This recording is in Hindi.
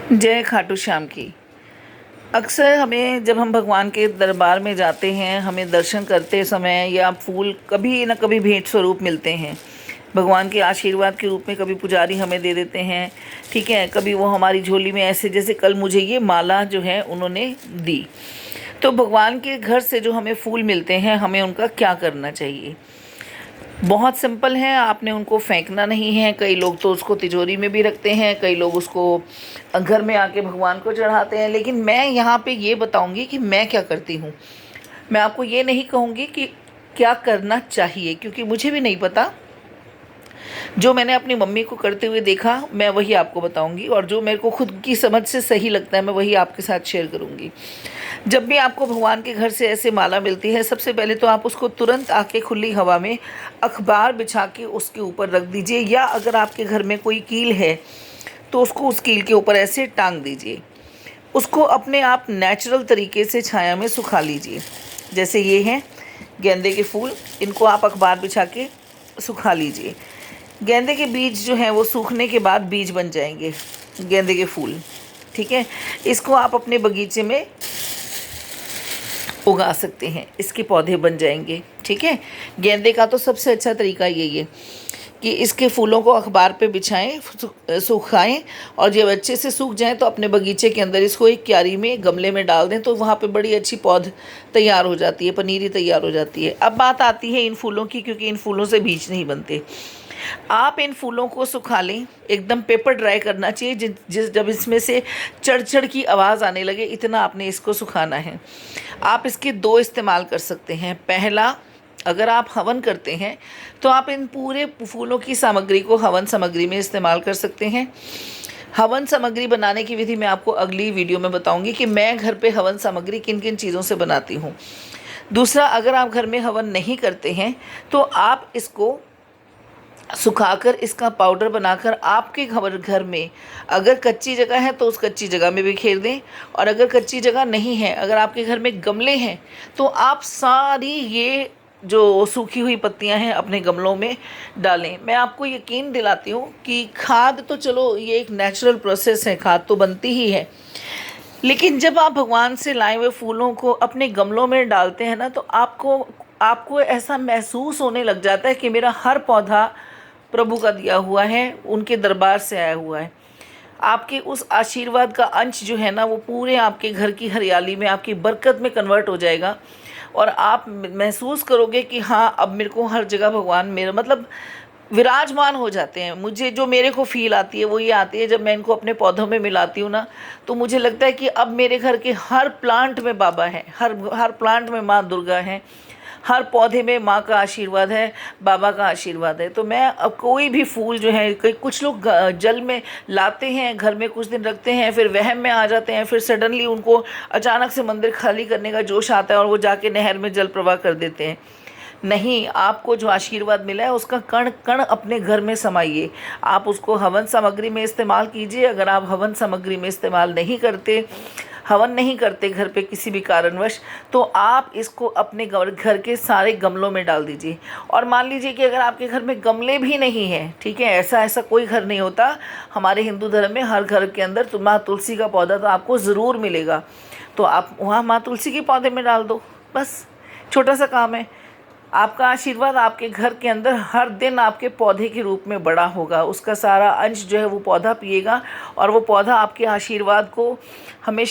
जय खाटू श्याम की। अक्सर हमें जब हम भगवान के दरबार में जाते हैं, हमें दर्शन करते समय या फूल कभी न कभी भेंट स्वरूप मिलते हैं। भगवान के आशीर्वाद के रूप में कभी पुजारी हमें दे देते हैं, ठीक है। कभी वो हमारी झोली में ऐसे, जैसे कल मुझे ये माला जो है उन्होंने दी। तो भगवान के घर से जो हमें फूल मिलते हैं, हमें उनका क्या करना चाहिए? बहुत सिंपल है, आपने उनको फेंकना नहीं है। कई लोग तो उसको तिजोरी में भी रखते हैं, कई लोग उसको घर में आके भगवान को चढ़ाते हैं। लेकिन मैं यहाँ पे ये बताऊँगी कि मैं क्या करती हूँ। मैं आपको ये नहीं कहूँगी कि क्या करना चाहिए, क्योंकि मुझे भी नहीं पता। जो मैंने अपनी मम्मी को करते हुए देखा, मैं वही आपको बताऊंगी, और जो मेरे को खुद की समझ से सही लगता है, मैं वही आपके साथ शेयर करूंगी। जब भी आपको भगवान के घर से ऐसे माला मिलती है, सबसे पहले तो आप उसको तुरंत आके खुली हवा में अखबार बिछा के उसके ऊपर रख दीजिए, या अगर आपके घर में कोई कील है तो उसको उस कील के ऊपर ऐसे टांग दीजिए। उसको अपने आप नेचुरल तरीके से छाया में सुखा लीजिए। जैसे ये हैं गेंदे के फूल, इनको आप अखबार बिछा के सुखा लीजिए। गेंदे के बीज जो हैं वो सूखने के बाद बीज बन जाएंगे, गेंदे के फूल, ठीक है। इसको आप अपने बगीचे में उगा सकते हैं, इसके पौधे बन जाएंगे, ठीक है। गेंदे का तो सबसे अच्छा तरीका यही है कि इसके फूलों को अखबार पे बिछाएं, सुखाएं, और जब अच्छे से सूख जाएं तो अपने बगीचे के अंदर इसको एक क्यारी में, गमले में डाल दें, तो वहाँ पे बड़ी अच्छी पौध तैयार हो जाती है, पनीरी तैयार हो जाती है। अब बात आती है इन फूलों की, क्योंकि इन फूलों से बीज नहीं बनते। आप इन फूलों को सुखा लें, एकदम पेपर ड्राई करना चाहिए। जब इसमें से चढ़ की आवाज़ आने लगे, इतना आपने इसको सुखाना है। आप इसके दो इस्तेमाल कर सकते हैं। पहला, अगर आप हवन करते हैं तो आप इन पूरे फूलों की सामग्री को हवन सामग्री में इस्तेमाल कर सकते हैं। हवन सामग्री बनाने की विधि मैं आपको अगली वीडियो में बताऊंगी कि मैं घर पे हवन सामग्री किन किन चीज़ों से बनाती हूँ। दूसरा, अगर आप घर में हवन नहीं करते हैं तो आप इसको सुखाकर इसका पाउडर बनाकर आपके घर में अगर कच्ची जगह है तो उस कच्ची जगह में बिखेर दें, और अगर कच्ची जगह नहीं है, अगर आपके घर में गमले हैं, तो आप सारी ये जो सूखी हुई पत्तियां हैं अपने गमलों में डालें। मैं आपको यकीन दिलाती हूँ कि खाद तो चलो ये एक नेचुरल प्रोसेस है, खाद तो बनती ही है, लेकिन जब आप भगवान से लाए हुए फूलों को अपने गमलों में डालते हैं ना, तो आपको ऐसा महसूस होने लग जाता है कि मेरा हर पौधा प्रभु का दिया हुआ है, उनके दरबार से आया हुआ है। आपके उस आशीर्वाद का अंश जो है ना, वो पूरे आपके घर की हरियाली में, आपकी बरकत में कन्वर्ट हो जाएगा, और आप महसूस करोगे कि हाँ, अब मेरे को हर जगह भगवान मेरा मतलब विराजमान हो जाते हैं। मुझे जो मेरे को फील आती है वो ये आती है, जब मैं इनको अपने पौधों में मिलाती हूँ ना, तो मुझे लगता है कि अब मेरे घर के हर प्लांट में बाबा है, हर प्लांट में माँ दुर्गा है, हर पौधे में माँ का आशीर्वाद है, बाबा का आशीर्वाद है। तो मैं अब कोई भी फूल जो है, कुछ लोग जल में लाते हैं, घर में कुछ दिन रखते हैं, फिर वहम में आ जाते हैं, फिर सडनली उनको अचानक से मंदिर खाली करने का जोश आता है और वो जाके नहर में जल प्रवाह कर देते हैं। नहीं, आपको जो आशीर्वाद मिला है उसका कण कण अपने घर में समाइए। आप उसको हवन सामग्री में इस्तेमाल कीजिए। अगर आप हवन सामग्री में इस्तेमाल नहीं करते, हवन नहीं करते घर पे किसी भी कारणवश, तो आप इसको अपने घर के सारे गमलों में डाल दीजिए। और मान लीजिए कि अगर आपके घर में गमले भी नहीं हैं, ठीक है, ऐसा कोई घर नहीं होता। हमारे हिंदू धर्म में हर घर के अंदर तो माँ तुलसी का पौधा तो आपको ज़रूर मिलेगा, तो आप वहाँ माँ तुलसी के पौधे में डाल दो, बस छोटा सा काम है। आपका आशीर्वाद आपके घर के अंदर हर दिन आपके पौधे के रूप में बड़ा होगा, उसका सारा अंश जो है वो पौधा पिएगा, और वो पौधा आपके आशीर्वाद को हमेशा